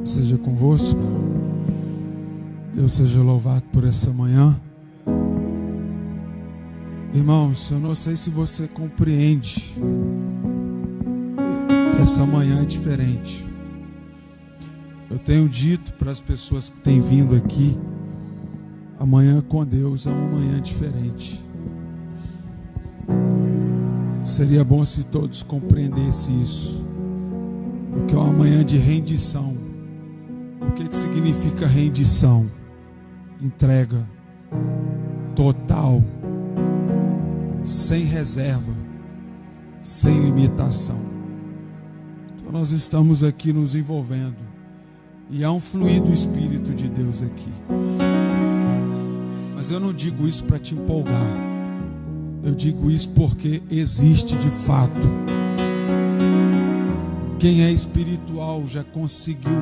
Seja convosco. Deus seja louvado por essa manhã. Irmãos, eu não sei se você compreende. Essa manhã é diferente. Eu tenho dito para as pessoas que têm vindo aqui, a manhã com Deus é uma manhã diferente. Seria bom se todos compreendessem isso. Porque é uma manhã de rendição. O que significa rendição? Entrega total, sem reserva, sem limitação. Então nós estamos aqui nos envolvendo e há um fluir do Espírito de Deus aqui. Mas eu não digo isso para te empolgar. Eu digo isso porque existe de fato. Quem é espiritual já conseguiu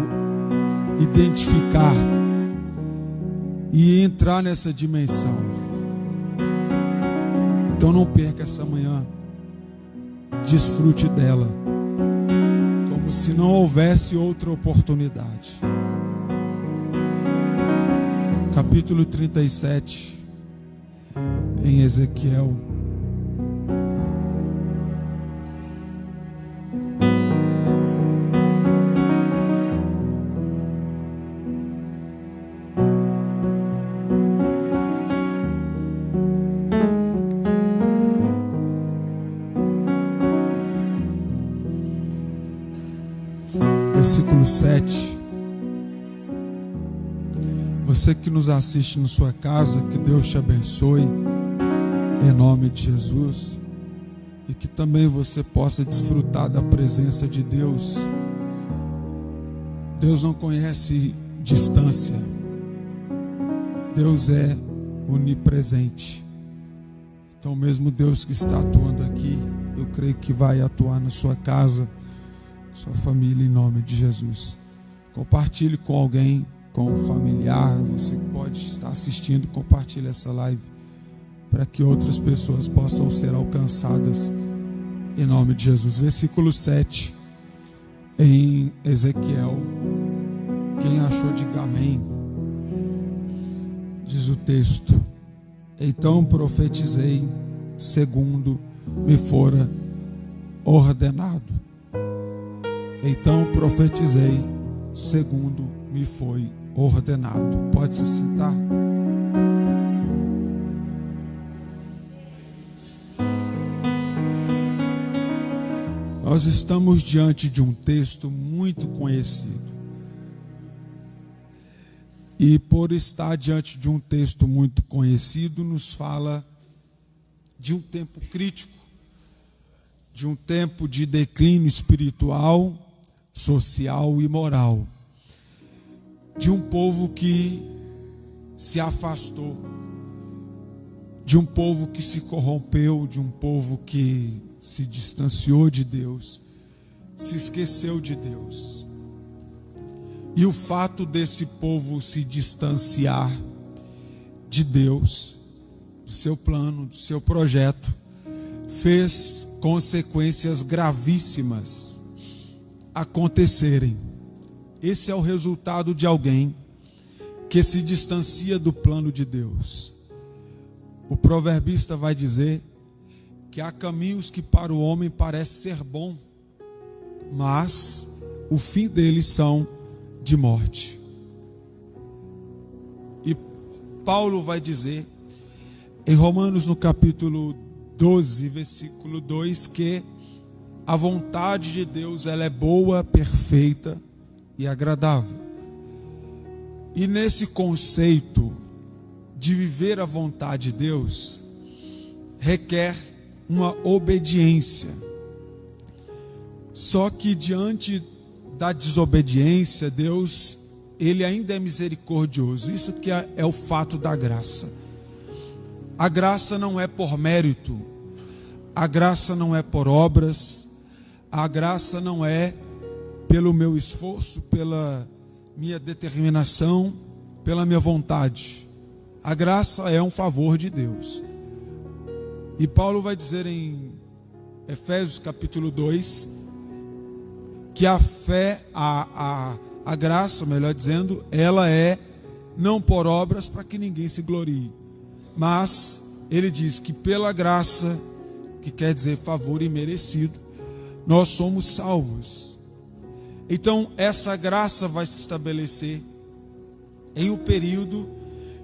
identificar e entrar nessa dimensão. Então não perca essa manhã. Desfrute dela como se não houvesse outra oportunidade. Capítulo 37 em Ezequiel. Versículo 7. Você que nos assiste na sua casa, que Deus te abençoe, em nome de Jesus, e que também você possa desfrutar da presença de Deus. Deus não conhece distância. Deus é onipresente. Então mesmo Deus que está atuando aqui, eu creio que vai atuar na sua casa, sua família, em nome de Jesus. Compartilhe com alguém, com um familiar. Você que pode estar assistindo, compartilhe essa live para que outras pessoas possam ser alcançadas em nome de Jesus. Versículo 7 em Ezequiel. Quem achou, diga amém. Diz o texto: então profetizei segundo me fora ordenado. Então profetizei segundo me foi ordenado. Pode se sentar. Nós estamos diante de um texto muito conhecido. E por estar diante de um texto muito conhecido, nos fala de um tempo crítico, de um tempo de declínio espiritual, social e moral, de um povo que se afastou, de um povo que se corrompeu, de um povo que se distanciou de Deus, se esqueceu de Deus. E o fato desse povo se distanciar de Deus, do seu plano, do seu projeto, fez consequências gravíssimas acontecerem. Esse é o resultado de alguém que se distancia do plano de Deus. O proverbista vai dizer que há caminhos que para o homem parece ser bom, mas o fim deles são de morte. E Paulo vai dizer em Romanos, no capítulo 12, versículo 2, que a vontade de Deus, ela é boa, perfeita e agradável. E nesse conceito de viver a vontade de Deus, requer uma obediência. Só que diante da desobediência, Deus, Ele ainda é misericordioso. Isso que é o fato da graça. A graça não é por mérito, a graça não é por obras, a graça não é pelo meu esforço, pela minha determinação, pela minha vontade. A graça é um favor de Deus. E Paulo vai dizer em Efésios capítulo 2, que a fé, a a graça, melhor dizendo, ela é não por obras para que ninguém se glorie. Mas ele diz que pela graça, que quer dizer favor imerecido, nós somos salvos. Então essa graça vai se estabelecer em um período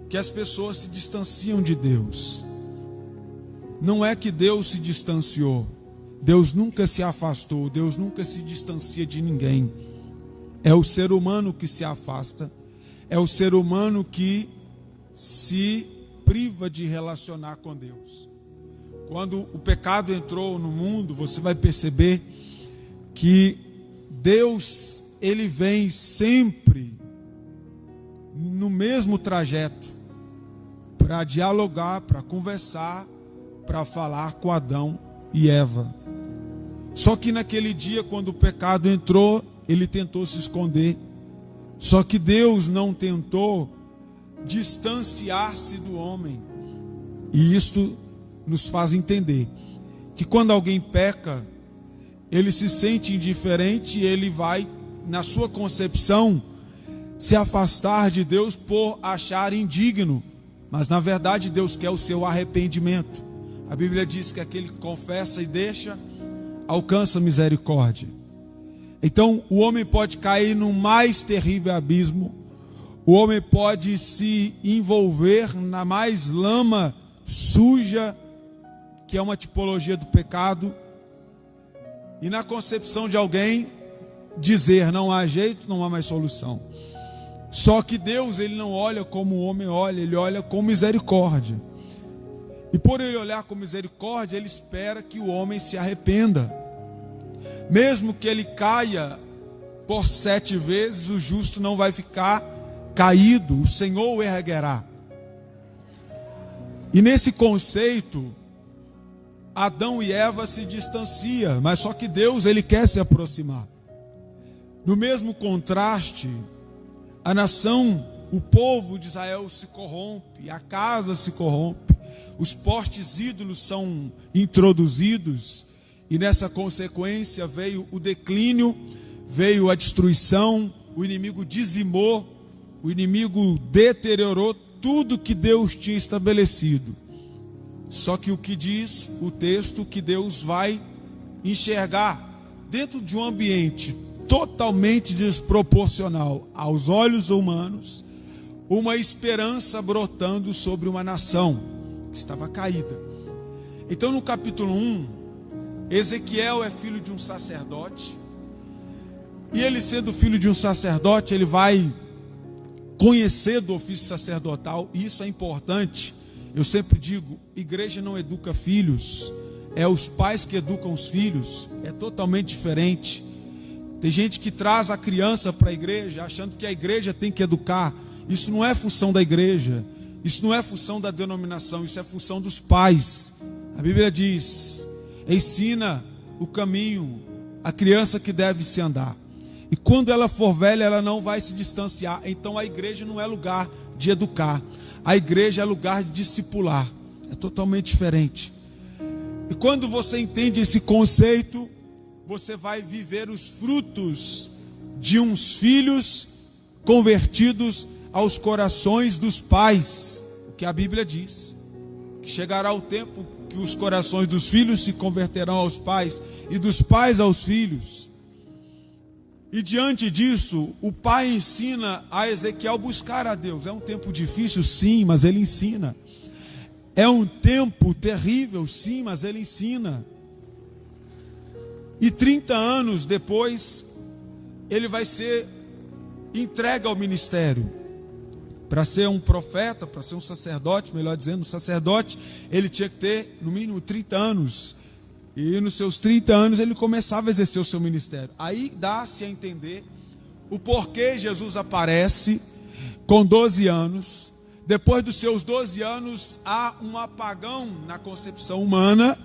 que as pessoas se distanciam de Deus. Não é que Deus se distanciou, Deus nunca se afastou, Deus nunca se distancia de ninguém. É o ser humano que se afasta, é o ser humano que se priva de relacionar com Deus. Quando o pecado entrou no mundo, você vai perceber que Deus, ele vem sempre no mesmo trajeto para dialogar, para conversar, para falar com Adão e Eva. Só que naquele dia, quando o pecado entrou, ele tentou se esconder. Só que Deus não tentou distanciar-se do homem. E isto nos faz entender que quando alguém peca, ele se sente indiferente e ele vai, na sua concepção, se afastar de Deus por achar indigno. Mas na verdade Deus quer o seu arrependimento. A Bíblia diz que aquele que confessa e deixa, alcança misericórdia. Então o homem pode cair no mais terrível abismo, o homem pode se envolver na mais lama suja, que é uma tipologia do pecado, e na concepção de alguém dizer: não há jeito, não há mais solução. Só que Deus, ele não olha como o homem olha, ele olha com misericórdia. E por ele olhar com misericórdia, ele espera que o homem se arrependa. Mesmo que ele caia por 7 vezes, o justo não vai ficar caído, o Senhor o erguerá. E nesse conceito, Adão e Eva se distanciam, mas só que Deus, ele quer se aproximar. No mesmo contraste, a nação, o povo de Israel se corrompe, a casa se corrompe, os postes ídolos são introduzidos, e nessa consequência veio o declínio, veio a destruição, o inimigo dizimou, o inimigo deteriorou tudo que Deus tinha estabelecido. Só que o que diz o texto, que Deus vai enxergar dentro de um ambiente totalmente desproporcional aos olhos humanos, uma esperança brotando sobre uma nação que estava caída. Então no capítulo 1, Ezequiel é filho de um sacerdote, e ele, sendo filho de um sacerdote, ele vai conhecer do ofício sacerdotal, e isso é importante. Eu sempre digo, igreja não educa filhos, é os pais que educam os filhos, é totalmente diferente. Tem gente que traz a criança para a igreja, achando que a igreja tem que educar. Isso não é função da igreja, isso não é função da denominação, isso é função dos pais. A Bíblia diz: ensina o caminho, a criança que deve se andar. E quando ela for velha, ela não vai se distanciar. Então a igreja não é lugar de educar, a igreja é lugar de discipular. É totalmente diferente. E quando você entende esse conceito, você vai viver os frutos de uns filhos convertidos aos corações dos pais. O que a Bíblia diz, que chegará o tempo que os corações dos filhos se converterão aos pais, e dos pais aos filhos. E diante disso, o pai ensina a Ezequiel buscar a Deus. É um tempo difícil, sim, mas ele ensina. É um tempo terrível, sim, mas ele ensina. E 30 anos depois, ele vai ser entregue ao ministério. Para ser um profeta, para ser um sacerdote, melhor dizendo, um sacerdote, ele tinha que ter no mínimo 30 anos. E nos seus 30 anos ele começava a exercer o seu ministério. Aí dá-se a entender o porquê Jesus aparece com 12 anos. Depois dos seus 12 anos, há um apagão na concepção humana,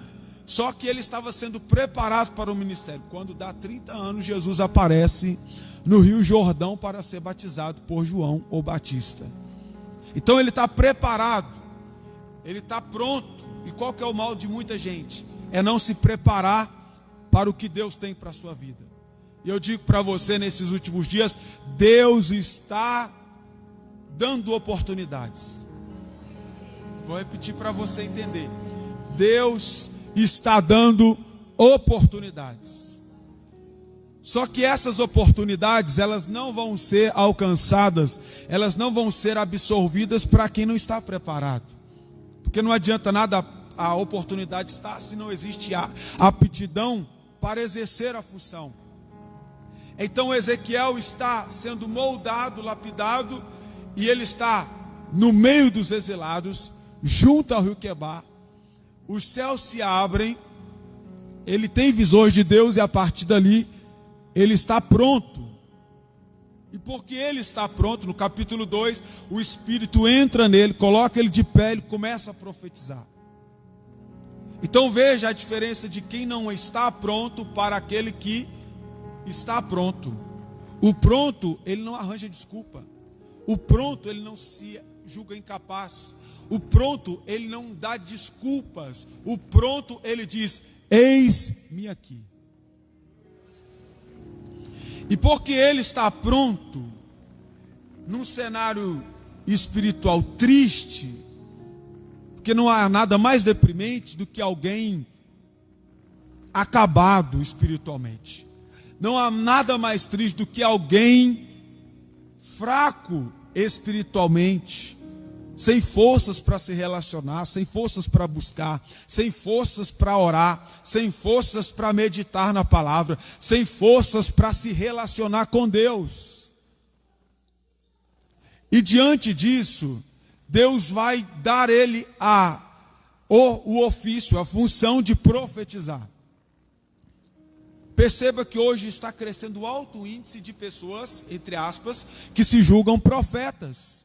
só que ele estava sendo preparado para o ministério. Quando dá 30 anos, Jesus aparece no Rio Jordão para ser batizado por João o Batista. Então ele está preparado, ele está pronto. E qual que é o mal de muita gente? É não se preparar para o que Deus tem para a sua vida. E eu digo para você nesses últimos dias, Deus está dando oportunidades. Vou repetir para você entender. Deus está dando oportunidades. Só que essas oportunidades, elas não vão ser alcançadas, elas não vão ser absorvidas para quem não está preparado. Porque não adianta nada a oportunidade estar se não existe a aptidão para exercer a função. Então Ezequiel está sendo moldado, lapidado, e ele está no meio dos exilados, junto ao rio Quebar. Os céus se abrem, ele tem visões de Deus, e a partir dali ele está pronto. E porque ele está pronto, no capítulo 2, o Espírito entra nele, coloca ele de pé, ele começa a profetizar. Então veja a diferença de quem não está pronto para aquele que está pronto. O pronto, ele não arranja desculpa. O pronto, ele não se julga incapaz. O pronto, ele não dá desculpas. O pronto, ele diz: eis-me aqui. E porque ele está pronto, num cenário espiritual triste, porque não há nada mais deprimente do que alguém acabado espiritualmente. Não há nada mais triste do que alguém fraco espiritualmente, sem forças para se relacionar, sem forças para buscar, sem forças para orar, sem forças para meditar na palavra, sem forças para se relacionar com Deus. E diante disso, Deus vai dar ele o ofício, a função de profetizar. Perceba que hoje está crescendo alto índice de pessoas, entre aspas, que se julgam profetas.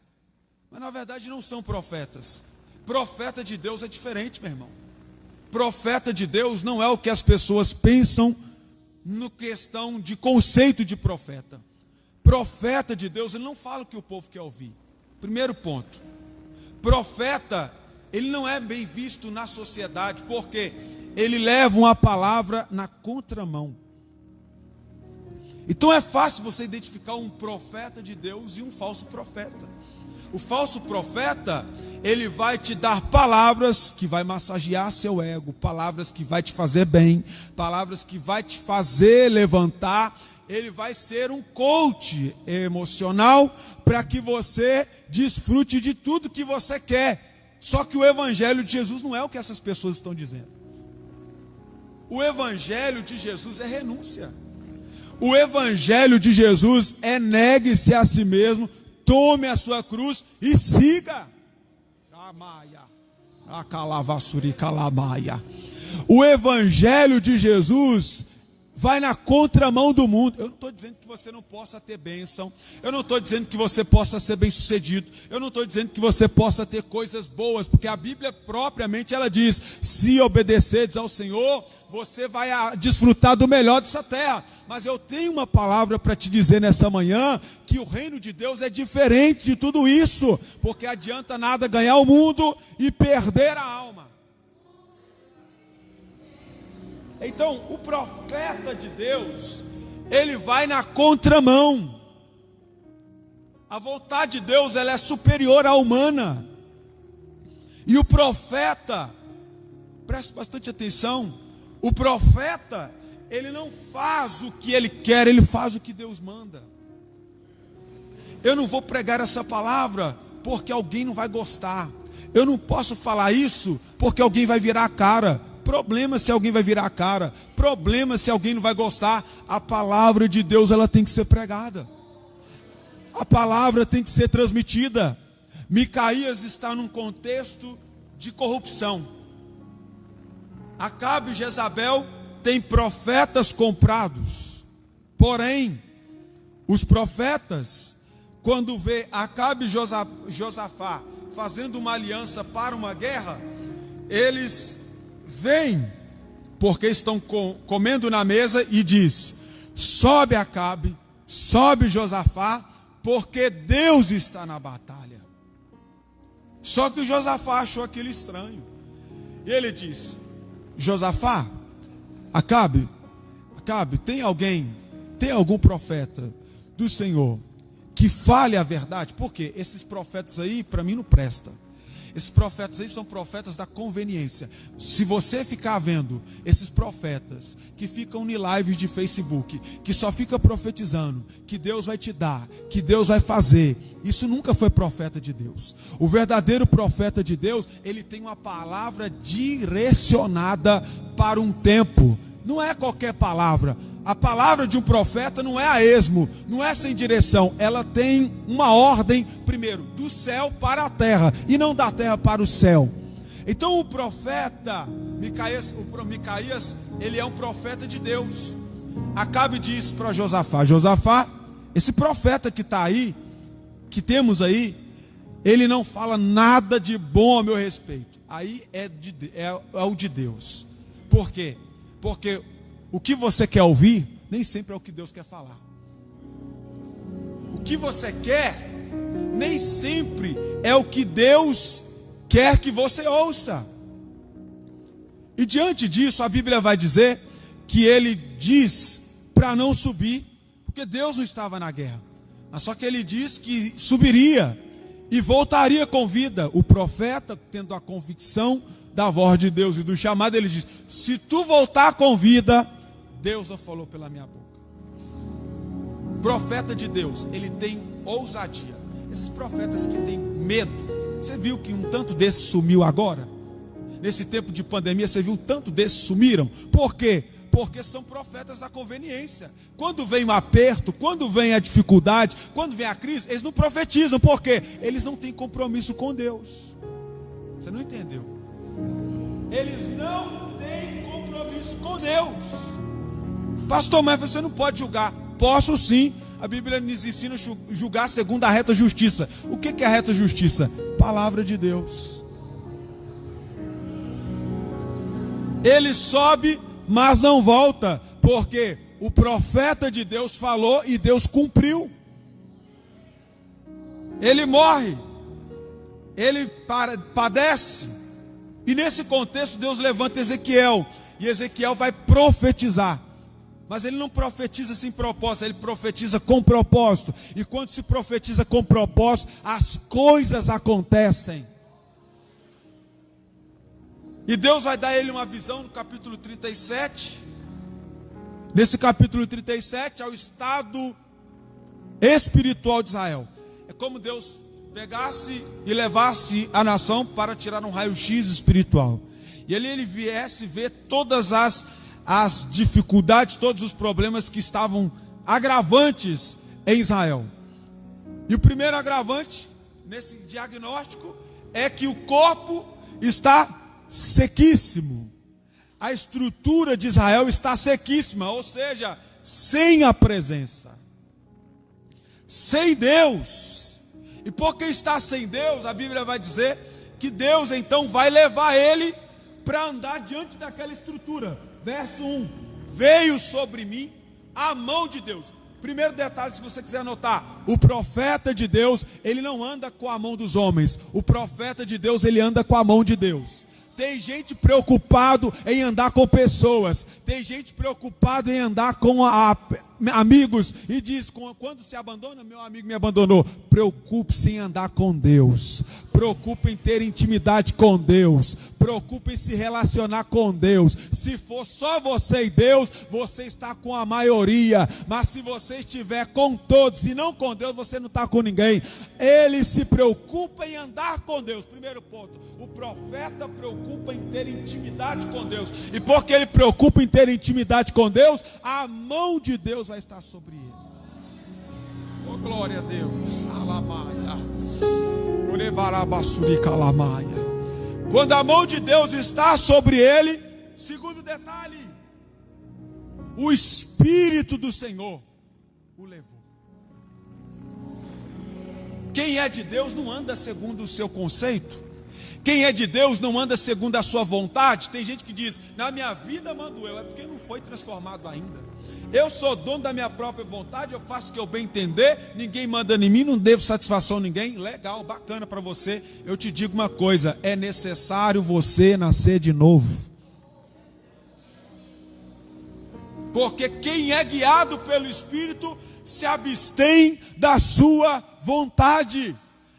Mas na verdade não são profetas. Profeta de Deus é diferente, meu irmão. Profeta de Deus não é o que as pessoas pensam no questão de conceito de profeta. Profeta de Deus, ele não fala o que o povo quer ouvir. Primeiro ponto. Profeta, ele não é bem visto na sociedade, porque ele leva uma palavra na contramão. Então é fácil você identificar um profeta de Deus e um falso profeta. O falso profeta, ele vai te dar palavras que vai massagear seu ego, palavras que vai te fazer bem, palavras que vai te fazer levantar. Ele vai ser um coach emocional para que você desfrute de tudo que você quer. Só que o evangelho de Jesus não é o que essas pessoas estão dizendo. O evangelho de Jesus é renúncia. O evangelho de Jesus é: negue-se a si mesmo, tome a sua cruz e siga. O evangelho de Jesus vai na contramão do mundo. Eu não estou dizendo que você não possa ter bênção. Eu não estou dizendo que você possa ser bem sucedido. Eu não estou dizendo que você possa ter coisas boas. Porque a Bíblia propriamente ela diz: se obedecerdes ao Senhor, você vai desfrutar do melhor dessa terra. Mas eu tenho uma palavra para te dizer nessa manhã, que o reino de Deus é diferente de tudo isso. Porque adianta nada ganhar o mundo e perder a alma. Então, o profeta de Deus, ele vai na contramão. A vontade de Deus, ela é superior à humana. E o profeta, preste bastante atenção, o profeta, ele não faz o que ele quer, ele faz o que Deus manda. Eu não vou pregar essa palavra porque alguém não vai gostar. Eu não posso falar isso porque alguém vai virar a cara. Problema se alguém vai virar a cara. Problema se alguém não vai gostar. A palavra de Deus, ela tem que ser pregada. A palavra tem que ser transmitida. Micaías está num contexto de corrupção. Acabe e Jezabel têm profetas comprados. Porém, os profetas, quando vê Acabe e Josafá fazendo uma aliança para uma guerra, eles vêm, porque estão comendo na mesa, e diz: sobe Acabe, sobe Josafá, porque Deus está na batalha. Só que o Josafá achou aquilo estranho. E ele diz: Josafá, Acabe, tem Tem algum profeta do Senhor que fale a verdade? Porque esses profetas aí, para mim, não prestam. Esses profetas aí são profetas da conveniência. Se você ficar vendo esses profetas que ficam em lives de Facebook, que só fica profetizando, que Deus vai te dar, que Deus vai fazer, isso nunca foi profeta de Deus. O verdadeiro profeta de Deus, ele tem uma palavra direcionada para um tempo. Não é qualquer palavra. A palavra de um profeta não é a esmo, não é sem direção. Ela tem uma ordem, primeiro, do céu para a terra, e não da terra para o céu. Então o profeta Micaías, ele é um profeta de Deus. Acabe diz para Josafá: Josafá, esse profeta que está aí, que temos aí, ele não fala nada de bom a meu respeito. Aí é o de Deus. Por quê? Porque o que você quer ouvir, nem sempre é o que Deus quer falar. O que você quer, nem sempre é o que Deus quer que você ouça. E diante disso, a Bíblia vai dizer que ele diz para não subir, porque Deus não estava na guerra. Mas só que ele diz que subiria e voltaria com vida. O profeta, tendo a convicção da voz de Deus e do chamado, ele diz: se tu voltar com vida, Deus não falou pela minha boca. Profeta de Deus, ele tem ousadia. Esses profetas que têm medo, você viu que um tanto desses sumiu agora? Nesse tempo de pandemia, você viu um tanto desses sumiram? Por quê? Porque são profetas da conveniência. Quando vem o aperto, quando vem a dificuldade, quando vem a crise, eles não profetizam. Por quê? Eles não têm compromisso com Deus. Você não entendeu? Eles não têm compromisso com Deus. Pastor, mas você não pode julgar. Posso sim. A Bíblia nos ensina a julgar segundo a reta justiça. O que é a reta justiça? Palavra de Deus. Ele sobe, mas não volta, porque o profeta de Deus falou e Deus cumpriu. Ele morre, ele padece, e nesse contexto Deus levanta Ezequiel, e Ezequiel vai profetizar. Mas ele não profetiza sem propósito, ele profetiza com propósito. E quando se profetiza com propósito, as coisas acontecem. E Deus vai dar a ele uma visão no capítulo 37. Nesse capítulo 37, ao estado espiritual de Israel. É como Deus pegasse e levasse a nação para tirar um raio-x espiritual. E ele viesse ver todas as dificuldades, todos os problemas que estavam agravantes em Israel. E o primeiro agravante nesse diagnóstico é que o corpo está sequíssimo. A estrutura de Israel está sequíssima, ou seja, sem a presença, sem Deus. E porque está sem Deus, a Bíblia vai dizer que Deus então vai levar ele para andar diante daquela estrutura. Verso 1: veio sobre mim a mão de Deus. Primeiro detalhe, se você quiser anotar: o profeta de Deus, ele não anda com a mão dos homens. O profeta de Deus, ele anda com a mão de Deus. Tem gente preocupado em andar com pessoas. Tem gente preocupado em andar com amigos. E diz, quando se abandona, meu amigo me abandonou. Preocupe-se em andar com Deus. Preocupe em ter intimidade com Deus. Preocupe em se relacionar com Deus. Se for só você e Deus, você está com a maioria. Mas se você estiver com todos e não com Deus, você não está com ninguém. Ele se preocupa em andar com Deus. Primeiro ponto: o profeta preocupa em ter intimidade com Deus. E porque ele preocupa em ter intimidade com Deus, a mão de Deus vai estar sobre ele. Oh, glória a Deus. Alamaia. Quando a mão de Deus está sobre ele, segundo detalhe, o Espírito do Senhor o levou. Quem é de Deus não anda segundo o seu conceito. Quem é de Deus não anda segundo a sua vontade. Tem gente que diz: na minha vida mando eu. É porque não foi transformado ainda. Eu sou dono da minha própria vontade, eu faço o que eu bem entender, ninguém manda em mim, não devo satisfação a ninguém. Legal, bacana para você. Eu te digo uma coisa: é necessário você nascer de novo. Porque quem é guiado pelo Espírito se abstém da sua vontade.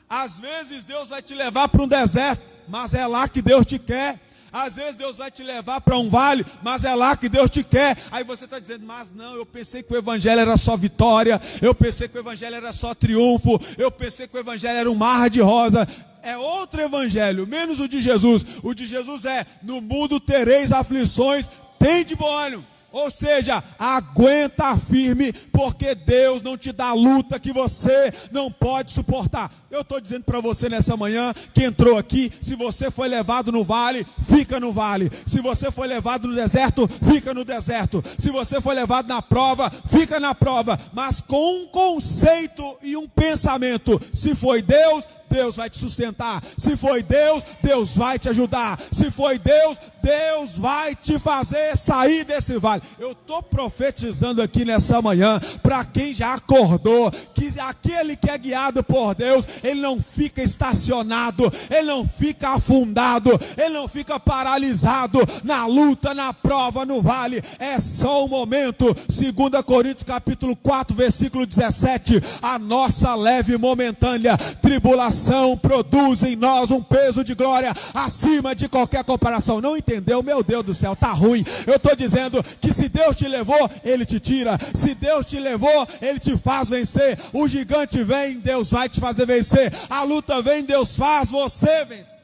Às vezes Deus vai te levar para um deserto, mas é lá que Deus te quer. Às vezes Deus vai te levar para um vale, mas é lá que Deus te quer. Aí você está dizendo, mas não, eu pensei que o evangelho era só vitória, eu pensei que o evangelho era só triunfo, eu pensei que o evangelho era um mar de rosa. É outro evangelho, menos o de Jesus. O de Jesus é, no mundo tereis aflições, tende bom ânimo. Ou seja, aguenta firme, porque Deus não te dá luta que você não pode suportar. Eu estou dizendo para você nessa manhã, que entrou aqui, se você foi levado no vale, fica no vale. Se você foi levado no deserto, fica no deserto. Se você foi levado na prova, fica na prova. Mas com um conceito e um pensamento, se foi Deus, Deus vai te sustentar. Se foi Deus, Deus vai te ajudar. Se foi Deus, Deus vai te fazer sair desse vale. Eu estou profetizando aqui nessa manhã, para quem já acordou, que aquele que é guiado por Deus, ele não fica estacionado, ele não fica afundado, ele não fica paralisado na luta, na prova, no vale. É só um momento. 2 Coríntios capítulo 4, versículo 17. A nossa leve e momentânea tribulação produz em nós um peso de glória acima de qualquer comparação. Não entendeu? Meu Deus do céu, tá ruim. Eu estou dizendo que se Deus te levou, Ele te tira. Se Deus te levou, Ele te faz vencer. O gigante vem, Deus vai te fazer vencer. A luta vem, Deus faz você vencer.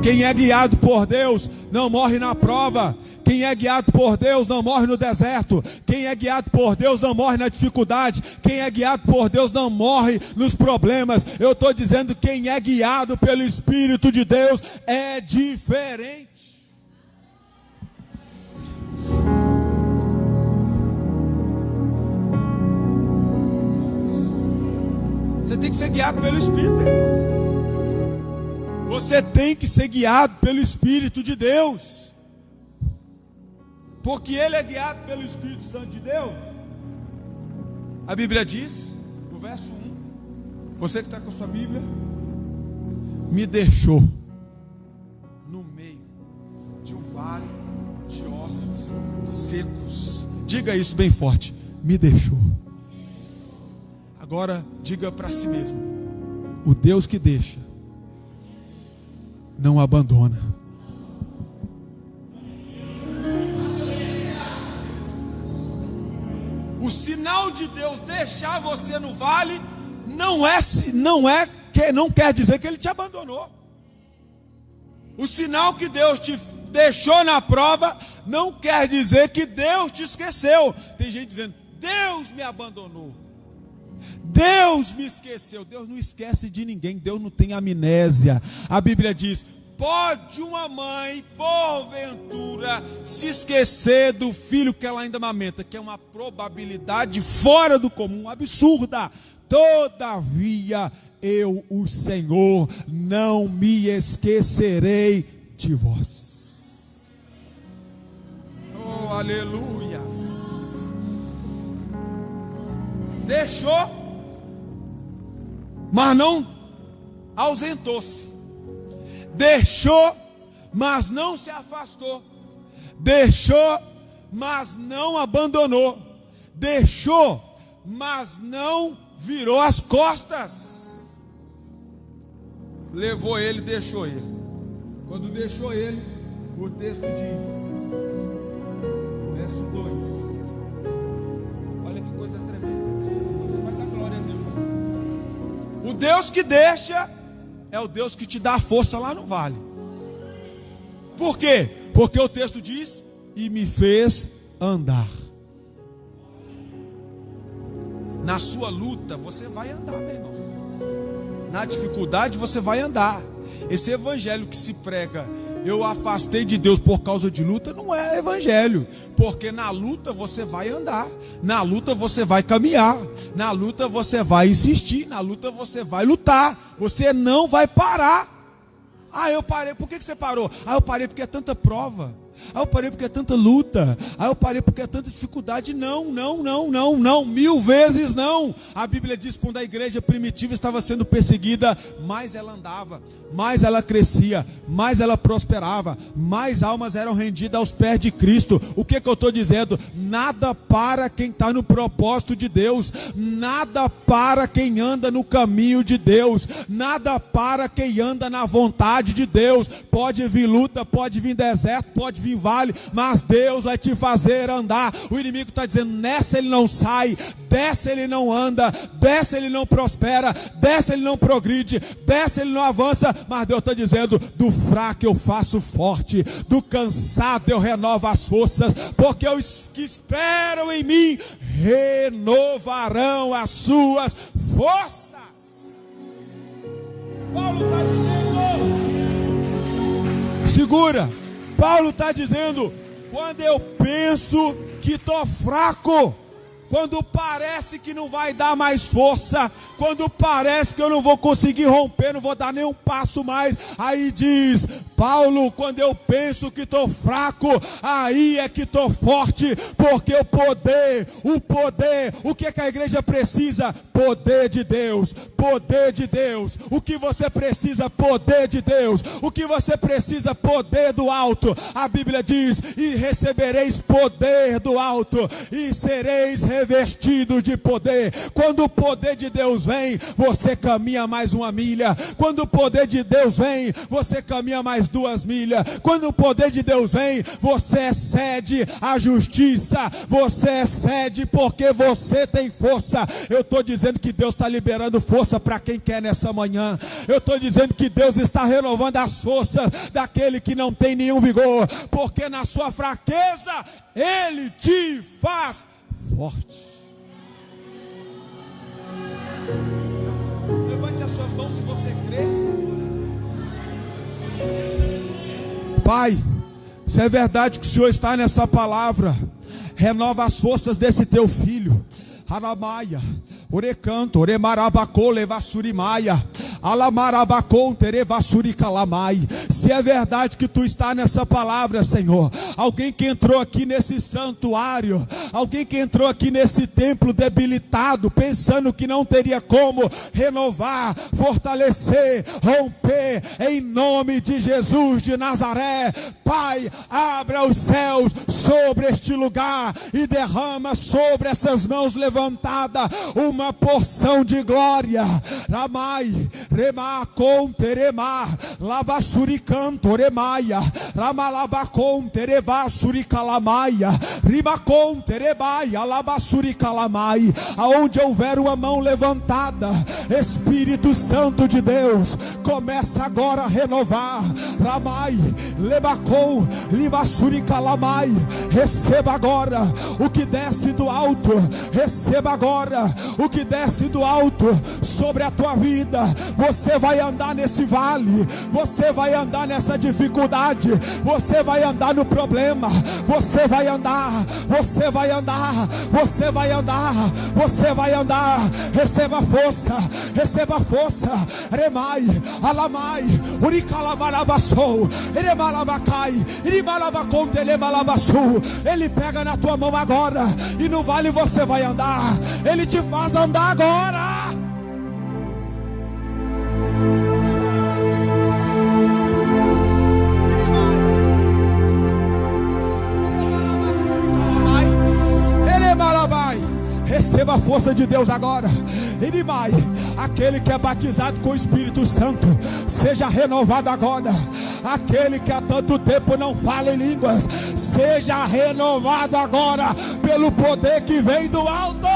Quem é guiado por Deus não morre na prova. Quem é guiado por Deus não morre no deserto. Quem é guiado por Deus não morre na dificuldade. Quem é guiado por Deus não morre nos problemas. Eu estou dizendo, quem é guiado pelo Espírito de Deus é diferente. Você tem que ser guiado pelo Espírito. Você tem que ser guiado pelo Espírito de Deus. Porque ele é guiado pelo Espírito Santo de Deus. A Bíblia diz, no verso 1, você que está com a sua Bíblia, me deixou no meio de um vale de ossos secos. Diga isso bem forte, me deixou. Agora diga para si mesmo, o Deus que deixa não abandona. O sinal de Deus deixar você no vale não quer dizer que Ele te abandonou. O sinal que Deus te deixou na prova não quer dizer que Deus te esqueceu. Tem gente dizendo, Deus me abandonou, Deus me esqueceu. Deus não esquece de ninguém, Deus não tem amnésia. A Bíblia diz, pode uma mãe, porventura, se esquecer do filho que ela ainda amamenta, que é uma probabilidade fora do comum, absurda. Todavia, eu, o Senhor, não me esquecerei de vós. Oh, aleluia. Deixou, mas não ausentou-se. Deixou, mas não se afastou. Deixou, mas não abandonou. Deixou, mas não virou as costas. Levou ele, deixou ele. Quando deixou ele, o texto diz, verso 2. Olha que coisa tremenda. Você vai dar glória a Deus. O Deus que deixa é o Deus que te dá força lá no vale. Por quê? Porque o texto diz, e me fez andar. Na sua luta você vai andar, meu irmão. Na dificuldade você vai andar. Esse evangelho que se prega, eu afastei de Deus por causa de luta, não é evangelho. Porque na luta você vai andar, na luta você vai caminhar, na luta você vai insistir, na luta você vai lutar. Você não vai parar. Ah, eu parei, por que você parou? Ah, eu parei porque é tanta prova. eu parei porque é tanta luta. Eu parei porque é tanta dificuldade. Não, 1000 vezes não. A Bíblia diz que quando a igreja primitiva estava sendo perseguida, mais ela andava, mais ela crescia, mais ela prosperava, mais almas eram rendidas aos pés de Cristo. O que eu estou dizendo? Nada para quem está no propósito de Deus, nada para quem anda no caminho de Deus, nada para quem anda na vontade de Deus. Pode vir luta, pode vir deserto, pode vir vale, mas Deus vai te fazer andar. O inimigo está dizendo: nessa ele não sai, dessa ele não anda, dessa ele não prospera, dessa ele não progride, dessa ele não avança. Mas Deus está dizendo: do fraco eu faço forte, do cansado eu renovo as forças, porque os que esperam em mim renovarão as suas forças. Paulo está dizendo, segura, Paulo está dizendo: quando eu penso que estou fraco, quando parece que não vai dar mais força, quando parece que eu não vou conseguir romper, não vou dar nenhum passo mais, aí diz Paulo: quando eu penso que estou fraco, aí é que estou forte, porque o poder, o que a igreja precisa? Poder de Deus, poder de Deus. O que você precisa? Poder de Deus. O que você precisa? Poder do alto. A Bíblia diz: e recebereis poder do alto, e sereis revestidos de poder. Quando o poder de Deus vem, você caminha mais 1 milha. Quando o poder de Deus vem, você caminha mais 2 milhas. Quando o poder de Deus vem, você excede a justiça, você excede porque você tem força. Eu estou dizendo que Deus está liberando força para quem quer nessa manhã. Eu estou dizendo que Deus está renovando as forças daquele que não tem nenhum vigor, porque na sua fraqueza Ele te faz forte. Levante as suas mãos se você crê. Pai, se é verdade que o Senhor está nessa palavra, renova as forças desse teu filho. Haramaia, orecanto, oremarabacô, levassurimaia, alamarabacô, terevassuricalamai. Se é verdade que tu está nessa palavra, Senhor, alguém que entrou aqui nesse santuário, alguém que entrou aqui nesse templo debilitado, pensando que não teria como renovar, fortalecer, romper, em nome de Jesus de Nazaré, Pai, abra os céus sobre este lugar e derrama sobre essas mãos levantadas uma porção de glória. Ramai, Rema, Conterema, Lavassuricanto, Remaia, Ramalabacon, Tereva, Suricalamaya, Ribacon, Terebaia, Labasuricalamai. Aonde houver uma mão levantada, Espírito Santo de Deus, começa agora a renovar. Ramai, Lebacon, Livasuricalamai. Receba agora o que desce do alto. Receba agora o que desce do alto sobre a tua vida. Você vai andar nesse vale, você vai andar nessa dificuldade, você vai andar no problema, você vai andar, você vai andar, você vai andar, você vai andar. Receba força, receba força. Remai, alamai, uricalamarabasou, eremalabacai, irimalabacon, telemalabaçu. Ele pega na tua mão agora e no vale você vai andar. Ele te faz andar agora. Receba a força de Deus agora. Irimai, aquele que é batizado com o Espírito Santo, seja renovado agora. Aquele que há tanto tempo não fala em línguas, seja renovado agora pelo poder que vem do alto.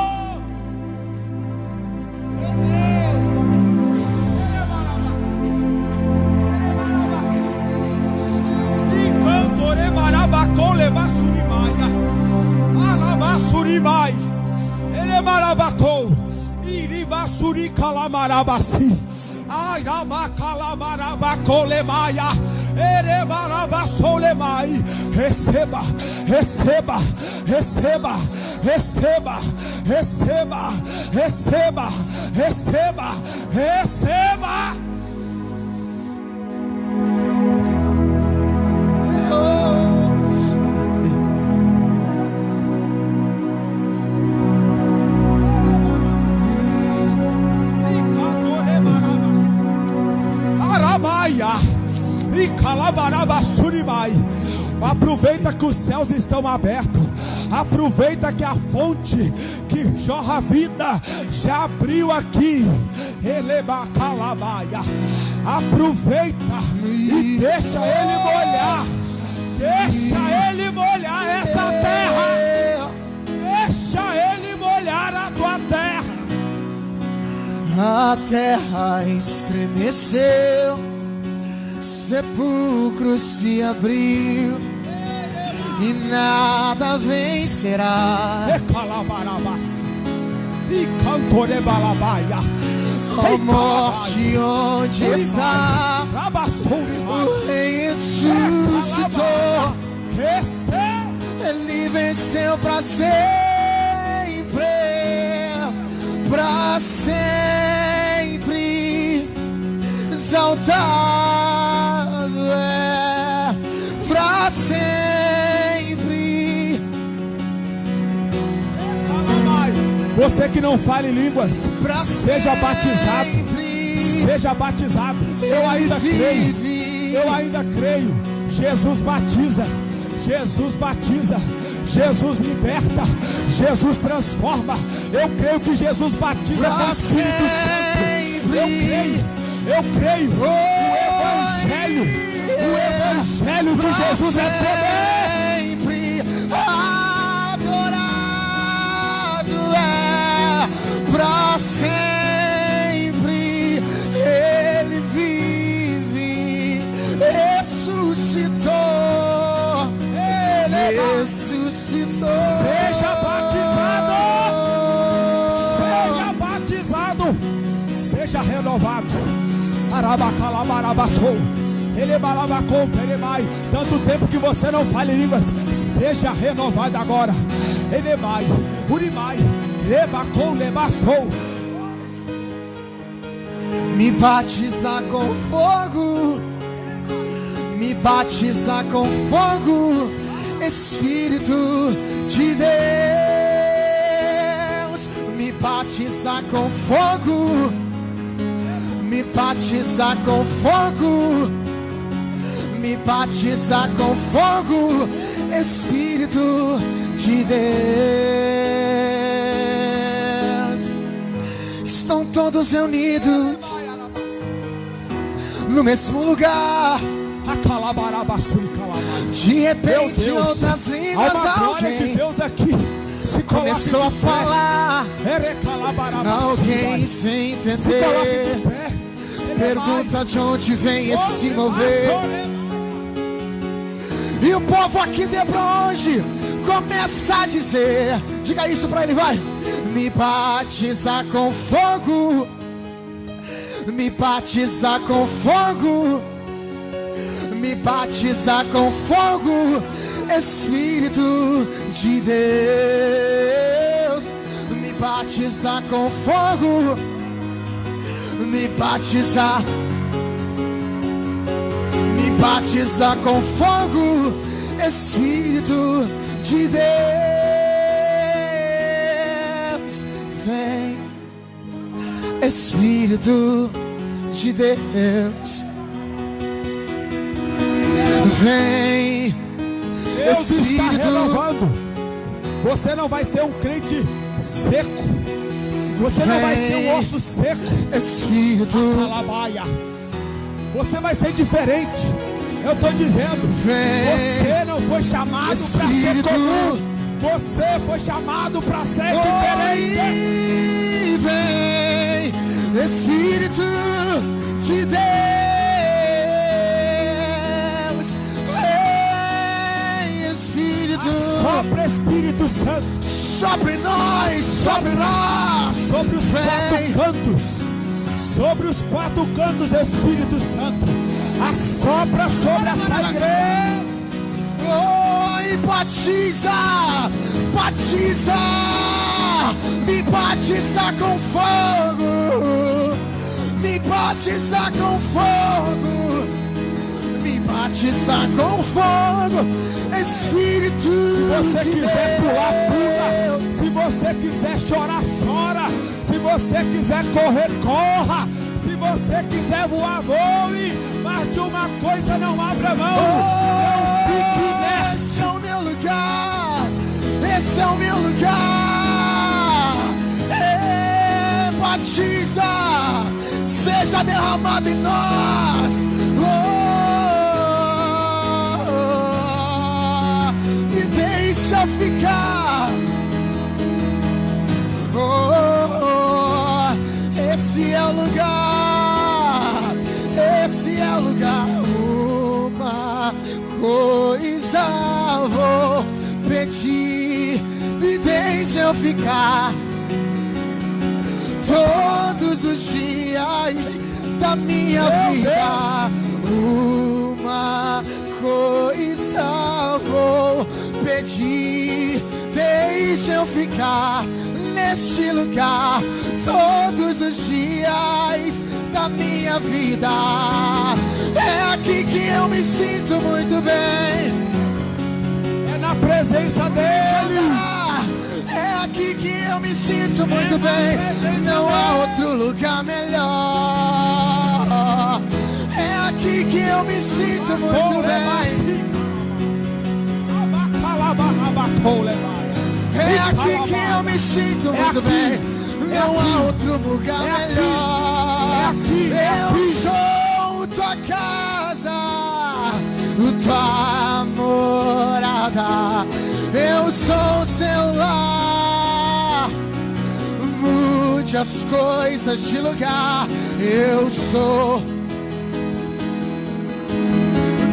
Elemarabacou, Irivassuricalamarabaci, Airamakalamarabacolemaia, Eremarabassolemai. Receba, receba, receba, receba, receba, receba, receba, receba. Aia. E calabarabassuribai. Aproveita que os céus estão abertos. Aproveita que a fonte que jorra a vida já abriu aqui. Eleba calabaia. Aproveita e deixa ele molhar. Deixa ele molhar essa terra. Deixa ele molhar a tua terra. A terra estremeceu, sepulcro se abriu e nada vencerá. E cantorebalabaia. Ó morte, onde está? O Rei ressuscitou. Ele venceu para sempre, para sempre. Exaltado é para sempre. Você que não fala em línguas, seja batizado. Seja batizado. Eu ainda creio. Eu ainda creio. Jesus batiza. Jesus batiza. Jesus liberta. Jesus transforma. Eu creio que Jesus batiza com o Espírito Santo. Eu creio. Eu creio. O Evangelho de Jesus é poder. Para sempre ele vive, ressuscitou, ele ressuscitou. Seja batizado, seja batizado, seja renovado. Arabacalabarabassou. Ele balabacou, peremai. Tanto tempo que você não fala em línguas, seja renovado agora. Ele vai, urimai. Lebacou, lebaçou. Me batiza com fogo, me batiza com fogo, Espírito de Deus. Me batiza com fogo, me batiza com fogo, me batiza com fogo, Espírito de Deus. Estão todos reunidos no mesmo lugar. De repente, outras línguas, há uma glória de Deus aqui. Se começou a falar. Alguém sem entender pergunta de onde vem esse mover. E o povo aqui de bronze começa a dizer, diga isso pra ele, vai. Me batiza com fogo, me batiza com fogo, me batiza com fogo, Espírito de Deus. Me batiza com fogo, me batiza com fogo, Espírito de Deus. Vem, Espírito de Deus. Vem, Deus Espírito está renovando. Você não vai ser um crente seco. Você não vai ser um osso seco. Espírito, você vai ser diferente. Eu estou dizendo, você não foi chamado para ser comum. Você foi chamado para ser diferente. Vem, Espírito de Deus. Vem, Espírito. Sopra, Espírito Santo. Sobre nós, sobre nós. Sobre os quatro cantos. Sobre os quatro cantos, Espírito Santo. Assopra sobre essa igreja. Oi, batiza, batiza, me batiza com fogo, me batiza com fogo, me batiza com fogo, Espírito. Se você de quiser Deus. pular, pula. Se você quiser chorar, chora. Se você quiser correr, corra. Se você quiser voar, voe. Mas de uma coisa, não abra mão. Esse é o meu lugar. Esse é o meu lugar. Batiza, seja derramado em nós. E deixa ficar. Esse é o lugar. Esse é o lugar. Uma coisa vou pedir, me deixa eu ficar todos os dias da minha vida. Uma coisa vou pedir, deixa eu ficar neste lugar todos os dias da minha vida. É aqui que eu me sinto muito bem. É na presença dele. É aqui que eu me sinto muito bem. Não há outro lugar melhor. É aqui que eu me sinto muito bem. É aqui que eu me sinto muito bem. Não há outro lugar melhor. Eu sou tua casa, tua morada. Eu sou seu lar. Mude as coisas de lugar. Eu sou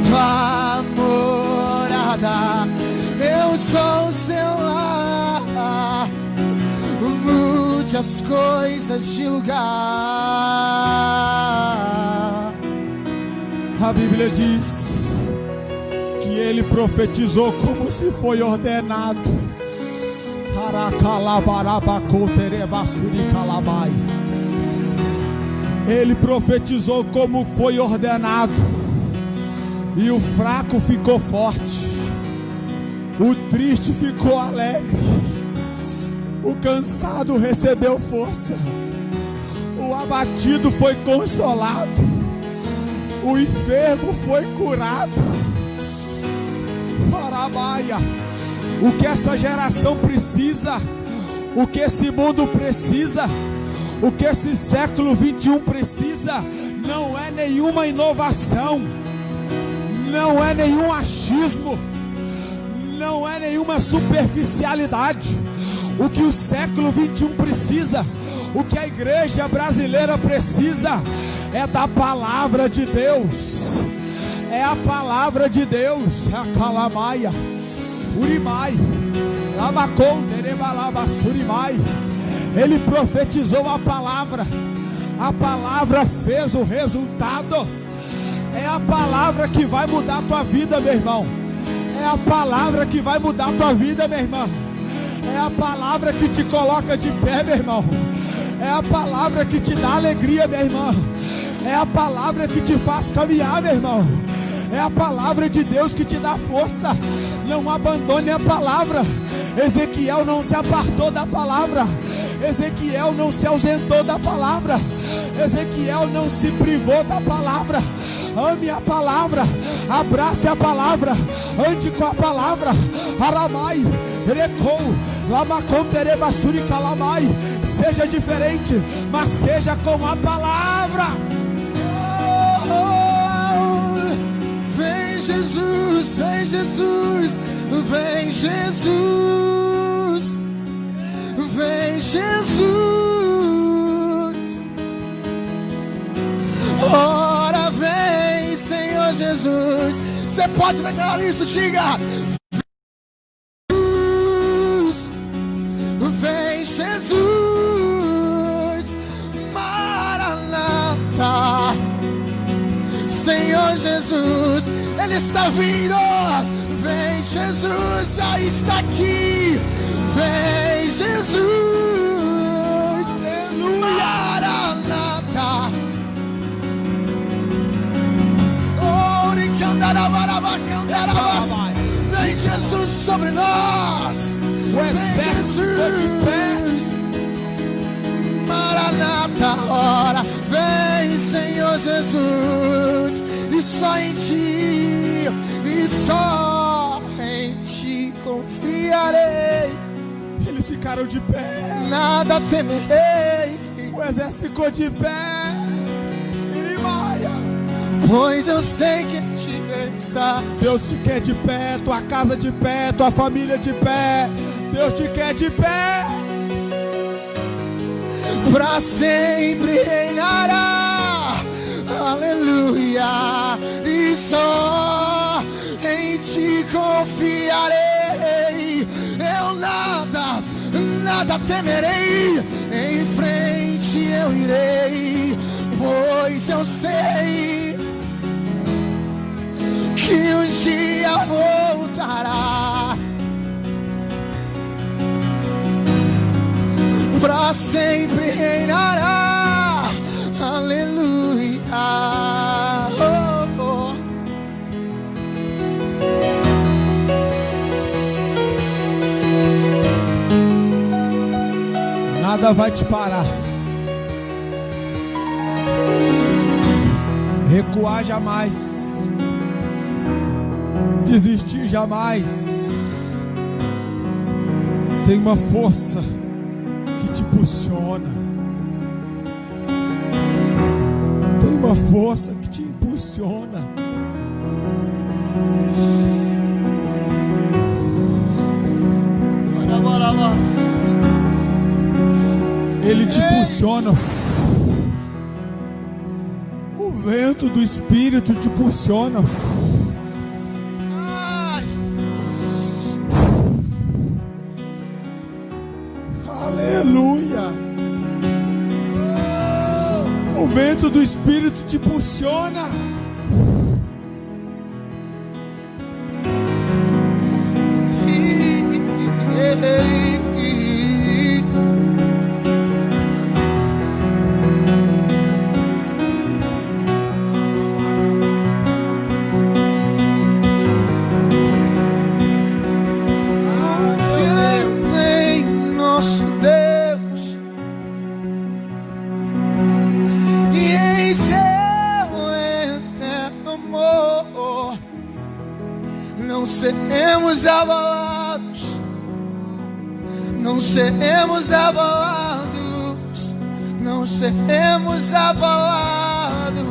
tua morada. Eu sou seu lar. Mude as coisas de lugar. A Bíblia diz que ele profetizou como se foi ordenado. Ele profetizou como foi ordenado. E o fraco ficou forte, o triste ficou alegre, o cansado recebeu força, o abatido foi consolado, o enfermo foi curado. Parabaia. O que essa geração precisa, o que esse mundo precisa, o que esse século 21 precisa, não é nenhuma inovação, não é nenhum achismo, não é nenhuma superficialidade. O que o século 21 precisa, o que a igreja brasileira precisa, é da palavra de Deus. É a palavra de Deus. A calamaia, urimai, labacon, terebalaba, surimai. Ele profetizou a palavra fez o resultado. É a palavra que vai mudar a tua vida, meu irmão. É a palavra que vai mudar a tua vida, meu irmão. É a palavra que te coloca de pé, meu irmão. É a palavra que te dá alegria, meu irmão. É a palavra que te faz caminhar, meu irmão. É a palavra de Deus que te dá força. Não abandone a palavra. Ezequiel não se apartou da palavra. Ezequiel não se ausentou da palavra. Ezequiel não se privou da palavra. Ame a palavra, abrace a palavra, ande com a palavra. Aramai, Recou, Lamacom, Terebassuri, Calamai. Seja diferente, mas seja com a palavra. Vem Jesus, vem Jesus, vem Jesus, vem Jesus. Ora vem, Senhor Jesus. Você pode declarar isso, diga. Jesus, vem Jesus, Maranata. Senhor Jesus, Ele está vindo. Vem Jesus, já está aqui. Vem Jesus, aleluia, Maranata. Vem Jesus sobre nós. O exército ficou de pé. Maranata, ora vem Senhor Jesus. e só em ti, e só em ti confiarei. Eles ficaram de pé, Nada temerei, o exército ficou de pé. Irimaia. pois eu sei que em ti está. Deus te quer de pé, tua casa de pé, tua família de pé. Deus te quer de pé. Pra sempre reinará, aleluia, e só em ti confiarei. Eu nada temerei, em frente eu irei, pois eu sei que um dia voltará. Pra sempre reinará, aleluia. Oh, oh. Nada vai te parar. Recuar jamais. Desistir jamais. Tem uma força que te impulsiona. Tem uma força que te impulsiona. Ele te impulsiona. O vento do Espírito te impulsiona. Aleluia. O vento do Espírito te impulsiona. Não seremos abalados, não seremos abalados, não seremos abalados.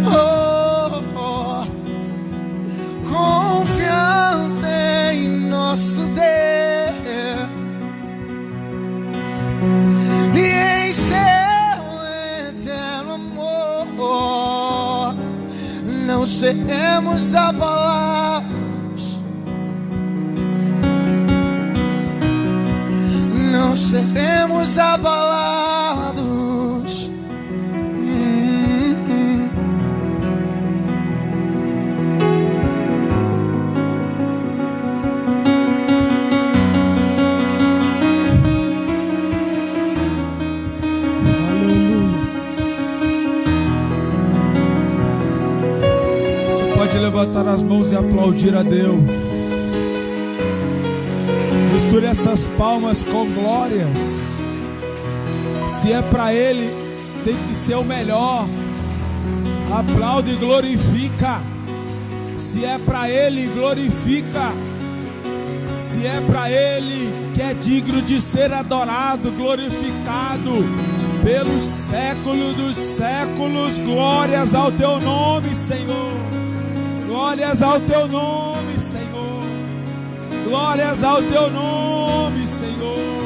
Oh, oh, confiante em nosso Deus e em seu eterno amor. Não seremos abalados, não seremos abalados. Pode levantar as mãos e aplaudir a Deus. Misture essas palmas com glórias. Se é para Ele, tem que ser o melhor. Aplaude e glorifica. Se é para Ele, glorifica. Se é para Ele, que é digno de ser adorado, glorificado pelos séculos dos séculos. Glórias ao teu nome, Senhor. Glórias ao teu nome, Senhor. Glórias ao teu nome, Senhor.